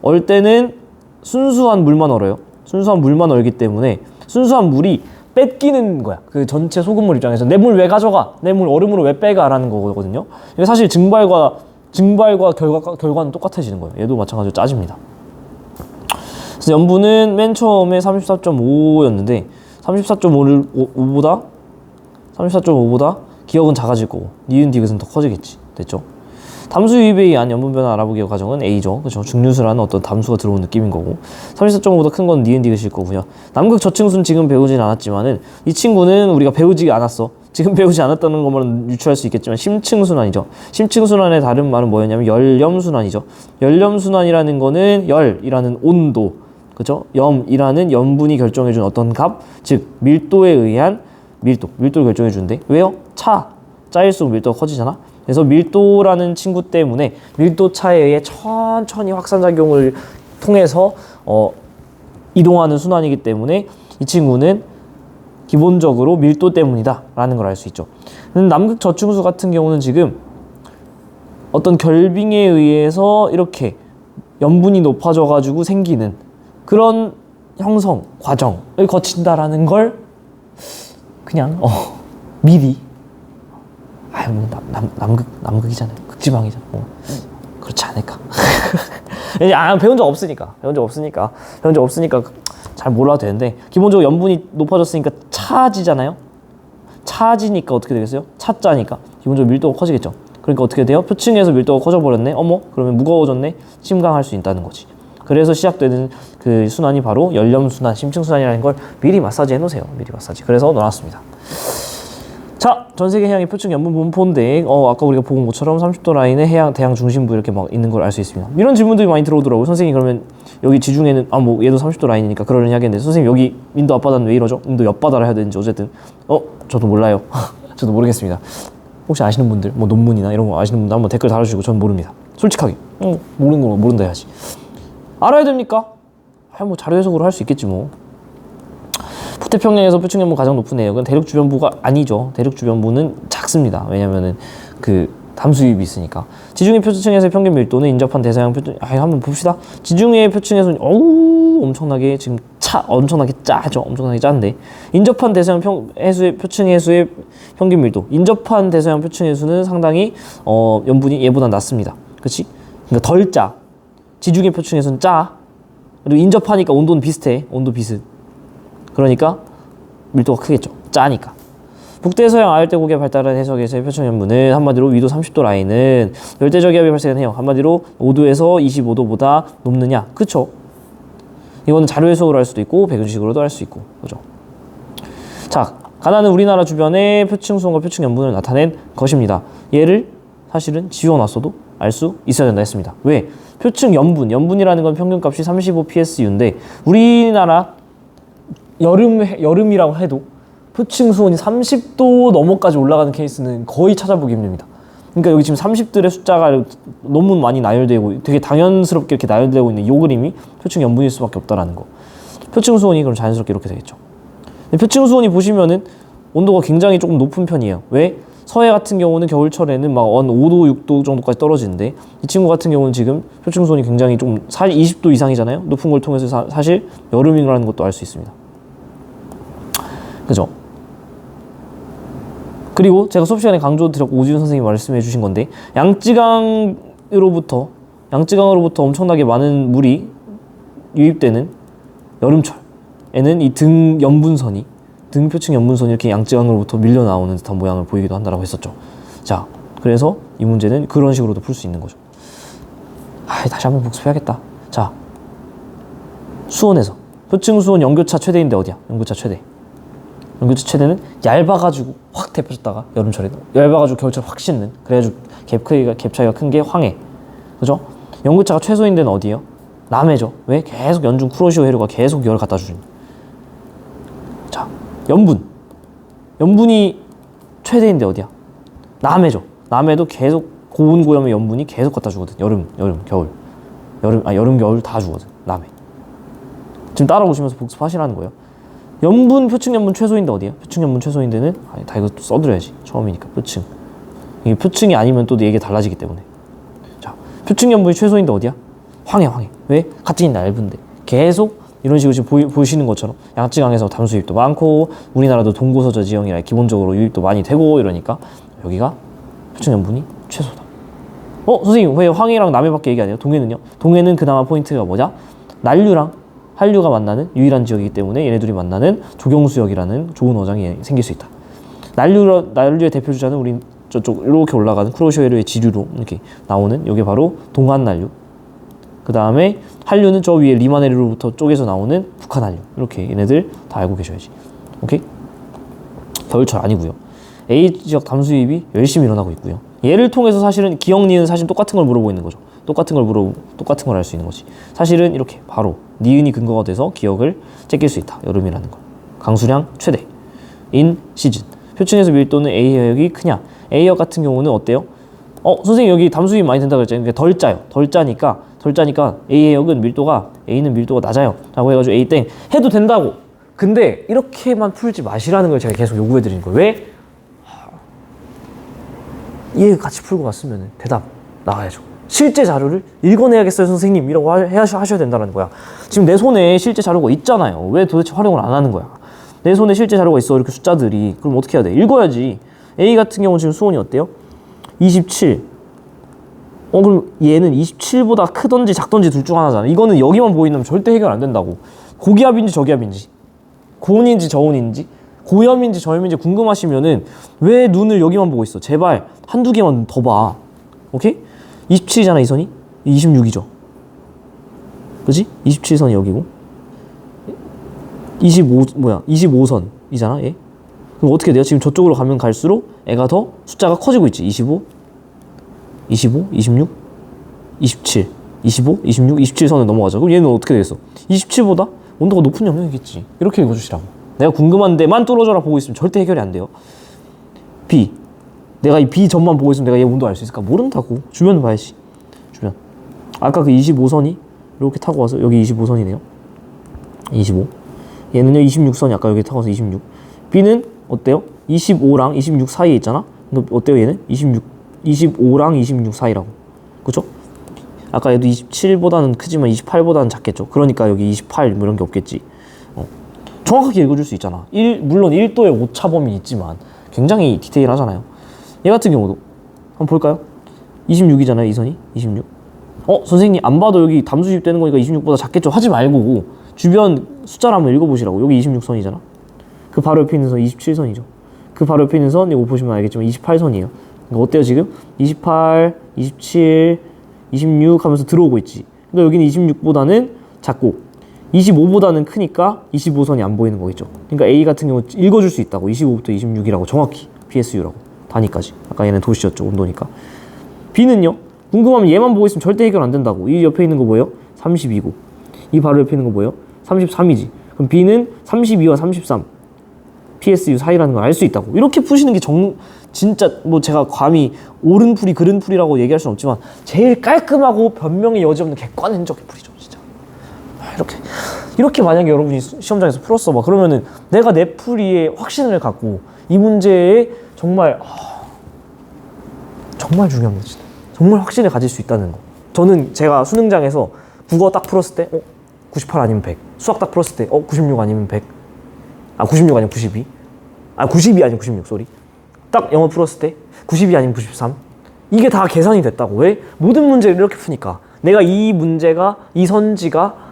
얼 때는 순수한 물만 얼어요. 순수한 물만 얼기 때문에 순수한 물이 뺏기는 거야. 그 전체 소금물 입장에서 내 물 왜 가져가? 내 물 얼음으로 왜 빼가라는 거거든요. 사실 증발과 결과는 똑같아지는 거예요. 얘도 마찬가지로 짜집니다. 그래서 염분은 맨 처음에 34.5였는데 34.5보다 기억은 작아질 거고 니은 디귿은 더 커지겠지. 됐죠? 담수 유입에 의한 염분 변화 알아보기 과정은 A죠. 그렇죠? 증류수라는 어떤 담수가 들어온 느낌인 거고 34.5보다 큰 건 니은 디귿일 거고요. 남극 저층수는 지금 배우진 않았지만은 이 친구는 우리가 배우지 않았어. 지금 배우지 않았다는 것만 유추할 수 있겠지만 심층순환이죠. 심층순환의 다른 말은 뭐였냐면 열염순환이죠. 열염순환이라는 거는 열이라는 온도, 그렇죠? 염이라는 염분이 결정해준 어떤 값, 즉 밀도에 의한 밀도를 결정해주는데 왜요? 짜일수록 밀도가 커지잖아. 그래서 밀도라는 친구 때문에 밀도 차에 의해 천천히 확산작용을 통해서 이동하는 순환이기 때문에 이 친구는 기본적으로 밀도 때문이다 라는 걸 알 수 있죠. 남극 저층수 같은 경우는 지금 어떤 결빙에 의해서 이렇게 염분이 높아져 가지고 생기는 그런 형성 과정을 거친다라는 걸 그냥 미리 남극이잖아요. 극지방이잖아. 그렇지 않을까? 배운 적 없으니까 잘 몰라도 되는데 기본적으로 염분이 높아졌으니까 차지잖아요. 차지니까 어떻게 되겠어요? 차짜니까 기본적으로 밀도가 커지겠죠. 그러니까 어떻게 돼요? 표층에서 밀도가 커져버렸네. 그러면 무거워졌네. 침강할 수 있다는 거지. 그래서 시작되는 그 순환이 바로 열염순환, 심층순환이라는 걸 미리 마사지 해놓으세요. 미리 마사지. 그래서 넣어놨습니다. 자, 전세계 해양의 표층 염분 분포인데 아까 우리가 본 것처럼 30도 라인에 대양 중심부 이렇게 막 있는 걸 알 수 있습니다. 이런 질문들이 많이 들어오더라고요. 선생님 그러면 여기 지중해는 얘도 30도 라인이니까 그러려니 하겠는데 선생님 여기 인도 앞바다는 왜 이러죠? 인도 옆바다를 해야 되는지 어쨌든 저도 몰라요. 저도 모르겠습니다. 혹시 아시는 분들 논문이나 이런 거 아시는 분들 한번 댓글 달아주시고 전 모릅니다. 솔직하게 모르는 거 모른다 해야지. 알아야 됩니까? 자료 해석으로 할 수 있겠지 뭐. 북태평양에서 표층 염분 가장 높은 해역은 대륙 주변부가 아니죠. 대륙 주변부는 작습니다. 왜냐면은 그 담수유입이 있으니까. 지중해 표층에서의 평균 밀도는 인접한 대서양 표층, 한번 봅시다. 지중해 표층에서 어우 엄청나게 지금 엄청나게 짜죠. 엄청나게 짠데 인접한 대서양 해수의 표층 해수의 평균 밀도, 인접한 대서양 표층 해수는 상당히 염분이 얘보다 낮습니다. 그렇지? 그러니까 덜 짜. 지중해 표층에서는 짜. 그리고 인접하니까 온도는 비슷해. 온도 비슷. 그러니까 밀도가 크겠죠. 짜니까. 북대서양 아열대고기가 발달한 해석에서의 표층 염분은 한마디로 위도 30도 라인은 열대저기압이 발생해요. 한마디로 5도에서 25도보다 높느냐. 그쵸? 이거는 자료 해석으로 할 수도 있고 백은식으로도 할 수 있고. 그죠? 자, 가나는 우리나라 주변의 표층 수온과 표층 염분을 나타낸 것입니다. 얘를 사실은 지워놨어도 알 수 있어야 된다 했습니다. 왜? 표층 염분이라는 건 평균값이 35 psu인데 우리나라 여름이라고 해도 표층 수온이 30도 넘어까지 올라가는 케이스는 거의 찾아보기 힘듭니다. 그러니까 여기 지금 30들의 숫자가 너무 많이 나열되고 되게 당연스럽게 이렇게 나열되고 있는 이 그림이 표층 염분일 수밖에 없다라는 거. 표층 수온이 그럼 자연스럽게 이렇게 되겠죠. 표층 수온이 보시면은 온도가 굉장히 조금 높은 편이에요. 왜? 서해 같은 경우는 겨울철에는 막 5도, 6도 정도까지 떨어지는데 이 친구 같은 경우는 지금 표층 수온이 굉장히 좀 20도 이상이잖아요. 높은 걸 통해서 사실 여름이라는 것도 알 수 있습니다. 그죠? 그리고 제가 수업 시간에 강조드렸고 오지훈 선생님이 말씀해 주신 건데 양쯔강으로부터 엄청나게 많은 물이 유입되는 여름철에는 이 등 염분선이 등표층 염분선이 이렇게 양쯔강으로부터 밀려 나오는 듯한 모양을 보이기도 한다라고 했었죠. 자, 그래서 이 문제는 그런 식으로도 풀 수 있는 거죠. 다시 한번 복습해야겠다. 자, 수온에서 표층 수온 연교차 최대인데 어디야? 연교차 최대는 얇아가지고 확 데펴졌다가 여름철에 얇아가지고 겨울철에 확 씻는, 그래가지고 갭 차이가 큰 게 황해. 그죠? 연교차가 최소인 데는 어디예요? 남해죠. 왜? 계속 연중 쿠로시오 해류가 계속 열을 갖다 주니. 자, 염분이 최대인데 어디야? 남해죠. 남해도 계속 고온 고염의 염분이 계속 갖다 주거든. 여름, 겨울 다 주거든. 남해. 지금 따라오시면서 복습하시라는 거예요. 표층 염분 최소인데 어디야? 표층 염분 최소인 데는 다 이거 또 써드려야지. 처음이니까 표층. 이게 표층이 아니면 또 얘기 달라지기 때문에. 자, 표층 염분이 최소인데 어디야? 황해. 왜? 가뜩이 얇은데 계속 이런 식으로 지금 보시는 것처럼 양쯔강에서 담수 유입도 많고 우리나라도 동고서저 지형이라 기본적으로 유입도 많이 되고 이러니까 여기가 표층 염분이 최소다. 선생님 왜 황해랑 남해밖에 얘기 안 해요? 동해는요? 동해는 그나마 포인트가 뭐냐? 난류랑 한류가 만나는 유일한 지역이기 때문에 얘네들이 만나는 조경수역이라는 좋은 어장이 생길 수 있다. 난류의 대표 주자는 우리 저쪽 이렇게 올라가는 쿠로시오 해류의 지류로 이렇게 나오는 이게 바로 동한난류. 그 다음에 한류는 저 위에 리만 해류로부터 쪽에서 나오는 북한한류. 이렇게 얘네들 다 알고 계셔야지. 오케이? 겨울철 아니고요. A 지역 담수 유입이 열심히 일어나고 있고요. 얘를 통해서 사실은 기억, 니은 사실 똑같은 걸 물어보고 있는 거죠. 똑같은 걸 알 수 있는 거지. 사실은 이렇게 바로 니은이 근거가 돼서 기억을 째낄 수 있다. 여름이라는 걸. 강수량 최대. 인 시즌. 표층에서 밀도는 A역이 크냐? A역 같은 경우는 어때요? 선생님 여기 담수유입 많이 된다 그랬잖아요. 그러니까 덜 짜요. 덜 짜니까 A역은 A는 밀도가 낮아요. 라고 해가지고 A 땡 해도 된다고. 근데 이렇게만 풀지 마시라는 걸 제가 계속 요구해 드리는 거예요. 왜? 얘 같이 풀고 갔으면 대답 나와야죠. 실제 자료를 읽어내야겠어요 선생님이라고 하셔야 된다는 거야. 지금 내 손에 실제 자료가 있잖아요. 왜 도대체 활용을 안 하는 거야? 내 손에 실제 자료가 있어. 이렇게 숫자들이. 그럼 어떻게 해야 돼? 읽어야지. A 같은 경우는 지금 수온이 어때요? 27. 그럼 얘는 27보다 크던지 작던지 둘 중 하나잖아. 이거는 여기만 보이면 절대 해결 안 된다고. 고기압인지 저기압인지, 고온인지 저온인지, 고염인지 저염인지 궁금하시면은 왜 눈을 여기만 보고 있어? 제발 한두 개만 더 봐. 오케이? 27이잖아 이 선이? 26이죠. 그치? 27선이 여기고 25선이잖아 얘. 그럼 어떻게 돼요? 지금 저쪽으로 가면 갈수록 애가 더 숫자가 커지고 있지. 25, 26, 27, 25, 26, 27선을 넘어가죠. 그럼 얘는 어떻게 되겠어? 27보다 온도가 높은 영역이겠지. 이렇게 읽어주시라고. 내가 궁금한 데만 뚫어져라 보고 있으면 절대 해결이 안 돼요. B. 내가 이 B 점만 보고 있으면 내가 얘 온도 알 수 있을까? 모른다고. 주변을 봐야지. 주변. 아까 그 25선이 이렇게 타고 와서 여기 25선이네요. 25. 얘는요 26선이 아까 여기 타고 와서 26. B는 어때요? 25랑 26 사이에 있잖아. 근데 어때요 얘는? 26 25랑 26 사이라고. 그죠? 아까 얘도 27보다는 크지만 28보다는 작겠죠. 그러니까 여기 28 뭐 이런 게 없겠지. 정확하게 읽어줄 수 있잖아. 물론 1도의 오차 범위 있지만 굉장히 디테일하잖아요. 얘 같은 경우도 한번 볼까요? 26이잖아요, 이 선이. 26. 선생님 안 봐도 여기 담수 집되는 거니까 26보다 작겠죠. 하지 말고 주변 숫자를 한번 읽어보시라고. 여기 26선이잖아. 그 바로 옆에 있는 선 27선이죠. 그 바로 옆에 있는 선 이거 보시면 알겠지만 28선이에요. 그러니까 어때요 지금? 28, 27, 26 하면서 들어오고 있지. 그러니까 여기는 26보다는 작고 25보다는 크니까 25선이 안 보이는 거겠죠. 그러니까 A 같은 경우 읽어줄 수 있다고. 25부터 26이라고 정확히 PSU라고. 단위까지. 아까 얘는 도시였죠. 온도니까. B는요. 궁금하면 얘만 보고 있으면 절대 해결 안 된다고. 이 옆에 있는 거 뭐예요? 32고. 이 바로 옆에 있는 거 뭐예요? 33이지. 그럼 B는 32와 33 PSU 사이라는 걸 알 수 있다고. 이렇게 푸시는 게 진짜 뭐 제가 감히 옳은 풀이 그른 풀이라고 얘기할 수는 없지만 제일 깔끔하고 변명의 여지 없는 객관적인 풀이죠. 진짜. 이렇게 만약에 여러분이 시험장에서 풀었어 봐. 그러면은 내가 내 풀이에 확신을 갖고 이 문제에 정말 중요합니다. 진짜. 정말 확신을 가질 수 있다는 거. 저는 제가 수능장에서 국어 딱 풀었을 때 98 아니면 100. 수학 딱 풀었을 때 96 아니면 100. 96 아니면 92. 92 아니면 96 쏘리. 딱 영어 풀었을 때 92 아니면 93. 이게 다 계산이 됐다고. 왜? 모든 문제를 이렇게 푸니까 내가 이 문제가 이 선지가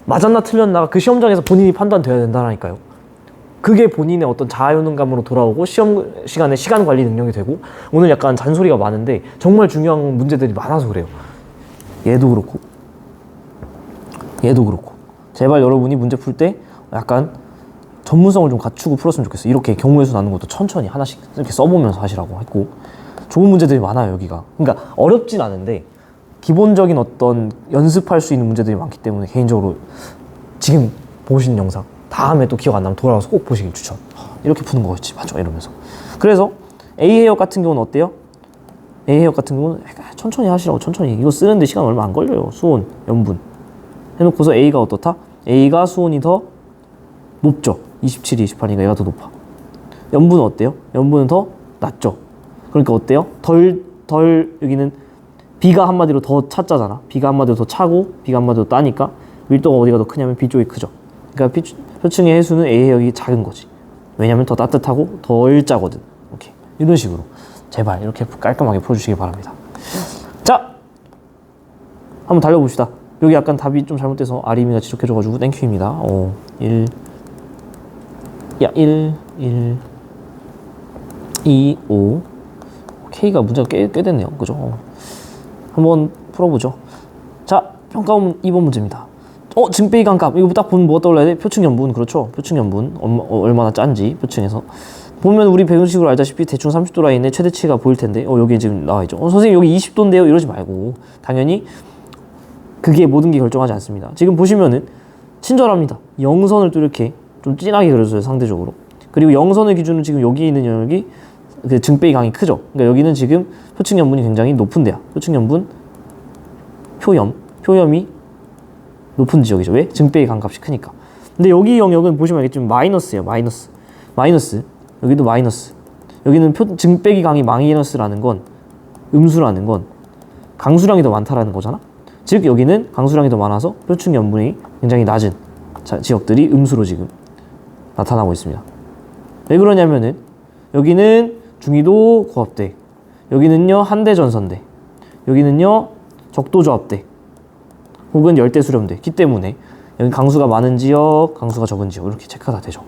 맞았나 틀렸나가 그 시험장에서 본인이 판단돼야 된다니까요. 그게 본인의 어떤 자아효능감으로 돌아오고 시험 시간에 시간 관리 능력이 되고. 오늘 약간 잔소리가 많은데 정말 중요한 문제들이 많아서 그래요. 얘도 그렇고 제발 여러분이 문제 풀 때 약간 전문성을 좀 갖추고 풀었으면 좋겠어요. 이렇게 경우의 수 나는 것도 천천히 하나씩 이렇게 써보면서 하시라고 했고. 좋은 문제들이 많아요 여기가. 그러니까 어렵진 않은데 기본적인 어떤 연습할 수 있는 문제들이 많기 때문에 개인적으로 지금 보신 영상 다음에 또 기억 안 나면 돌아와서 꼭 보시길 추천. 이렇게 푸는 거였지 맞죠? 이러면서. 그래서 A 해역 같은 경우는 어때요? A 해역 같은 경우는 천천히 하시라고. 천천히. 이거 쓰는데 시간 얼마 안 걸려요. 수온, 염분 해놓고서 A가 어떻다? A가 수온이 더 높죠. 27, 28이니까 얘가 더 높아. 염분은 어때요? 염분은 더 낮죠. 그러니까 어때요? 여기는 B가 한마디로 더 차자잖아. B가 한마디로 더 차고 B가 한마디로 따니까 밀도가 어디가 더 크냐면 B 쪽이 크죠. 그러니까 표층의 해수는 A 해역이 작은 거지. 왜냐면 더 따뜻하고 덜 짜거든. 오케이. 이런 식으로 제발 이렇게 깔끔하게 풀어주시기 바랍니다. 자, 한번 달려봅시다. 여기 약간 답이 좀 잘못돼서 아림이가 지적해줘가지고 땡큐입니다. 1 2 5 K가 문제가 꽤 됐네요. 그죠? 한번 풀어보죠. 자, 평가원 2번 문제입니다. 증배기관 값. 이거 딱 보면 뭐가 떠올라야 돼? 표층연분. 그렇죠? 표층연분. 얼마나 짠지, 표층에서. 보면 우리 배운식으로 알다시피 대충 30도 라인에 최대치가 보일 텐데, 여기 지금 나와있죠. 선생님 여기 20도인데요? 이러지 말고. 당연히 그게 모든 게 결정하지 않습니다. 지금 보시면은 친절합니다. 영선을 또 이렇게 좀 진하게 그려줘요, 상대적으로. 그리고 영선을 기준으로 지금 여기 있는 영역이 그 증배기강이 크죠. 그러니까 여기는 지금 표층연분이 굉장히 높은 데야. 표층연분, 표염이 높은 지역이죠. 왜? 증배기강 값이 크니까. 근데 여기 영역은 보시면 알겠지만 마이너스예요. 마이너스. 여기도 마이너스. 여기는 증배기강이 마이너스라는 건, 음수라는 건 강수량이 더 많다라는 거잖아. 즉 여기는 강수량이 더 많아서 표층연분이 굉장히 낮은 지역들이 음수로 지금 나타나고 있습니다. 왜 그러냐면은 여기는 중위도 고압대, 여기는요 한대전선대, 여기는요 적도조합대 혹은 열대수렴대기 때문에 여기 강수가 많은 지역, 강수가 적은 지역 이렇게 체크가 다 되죠.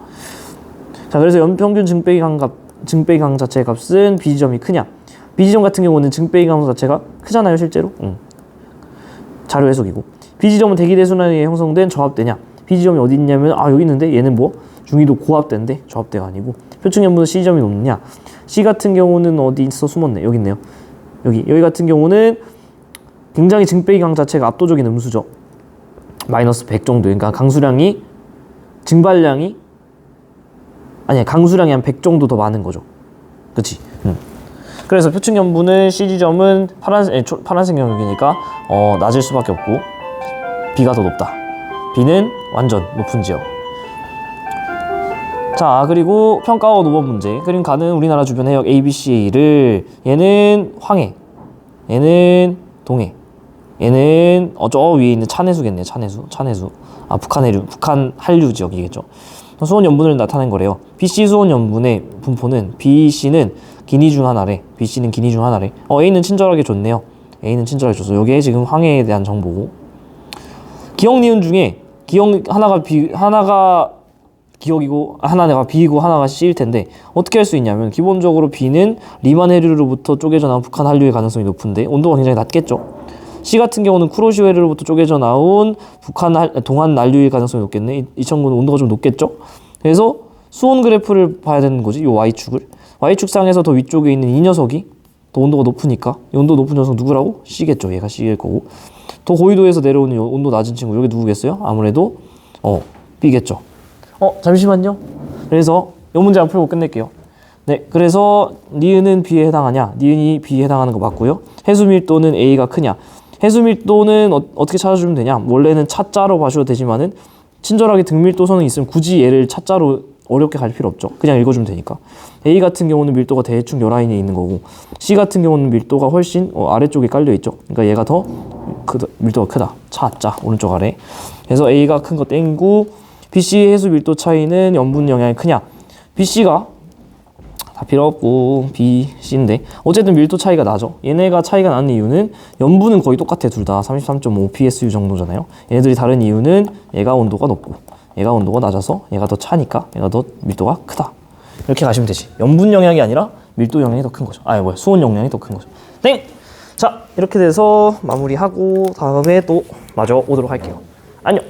자, 그래서 연평균 증배기강 자체의 값은 B지점이 크냐? B지점 같은 경우는 증배기강 자체가 크잖아요 실제로. 자료 해석이고. B지점은 대기대순환에 의해 형성된 저압대냐? B지점이 어디 있냐면 여기 있는데 얘는 뭐 중위도 고압대인데 저압대가 아니고. 표층연분은 C지점이 높느냐? C 같은 경우는 어디 있어? 숨었네. 여기 있네요. 여기 같은 경우는 굉장히 증배기강 자체가 압도적인 음수죠. 마이너스 100 정도. 그러니까 강수량이 강수량이 한 100 정도 더 많은 거죠. 그치? 그래서 표층연분은 C지점은 파란색 영역이니까 낮을 수밖에 없고 B가 더 높다. B는 완전 높은 지역. 자, 그리고 평가원 5번 문제. 그림 가는 우리나라 주변 해역 ABC를 얘는 황해, 얘는 동해, 얘는 저 위에 있는 찬해수겠네요. 찬해수. 아, 북한 해류, 북한 한류 지역이겠죠. 수온 염분을 나타낸 거래요. BC 수온 염분의 분포는 BC는 기니 중 하나래. BC는 기니 중 하나래. A는 친절하게 줬네요. A는 친절하게 줬어. 요게 지금 황해에 대한 정보고. 기억 니은 중에 하나가 기억이고 하나가 B이고 하나가 C일 텐데 어떻게 할 수 있냐면 기본적으로 B는 리만 해류로부터 쪼개져 나온 북한 한류의 가능성이 높은데 온도가 굉장히 낮겠죠. C 같은 경우는 쿠로시오 해류로부터 쪼개져 나온 동한 난류의 가능성이 높겠네. 이 친구는 온도가 좀 높겠죠. 그래서 수온 그래프를 봐야 되는 거지. 이 Y축을. Y축상에서 더 위쪽에 있는 이 녀석이 더 온도가 높으니까 이 온도 높은 녀석 누구라고? C겠죠. 얘가 C일 거고. 더 고위도에서 내려오는 온도 낮은 친구 여기 누구겠어요? 아무래도 B겠죠. 잠시만요. 그래서 이 문제 안 풀고 끝낼게요. 네, 그래서 니은은 B에 해당하냐? 니은이 B에 해당하는 거 맞고요. 해수 밀도는 A가 크냐? 해수 밀도는 어떻게 찾아주면 되냐? 원래는 차자로 봐셔도 되지만은 친절하게 등밀도선이 있으면 굳이 얘를 차자로 어렵게 갈 필요 없죠. 그냥 읽어주면 되니까. A 같은 경우는 밀도가 대충 요 라인에 있는 거고 C 같은 경우는 밀도가 훨씬 아래쪽에 깔려 있죠. 그러니까 얘가 더 밀도가 크다. 차자 오른쪽 아래. 그래서 A가 큰 거 땡구. BC 해수 밀도 차이는 염분 영향이 크냐? BC가 다 필요 없고 B, C인데 어쨌든 밀도 차이가 나죠. 얘네가 차이가 나는 이유는 염분은 거의 똑같아. 둘 다 33.5 PSU 정도잖아요. 얘네들이 다른 이유는 얘가 온도가 높고 얘가 온도가 낮아서 얘가 더 차니까 얘가 더 밀도가 크다. 이렇게 가시면 되지. 염분 영향이 아니라 밀도 영향이 더 큰 거죠. 수온 영향이 더 큰 거죠. 땡! 자, 이렇게 돼서 마무리하고 다음에 또 마저 오도록 할게요. 안녕!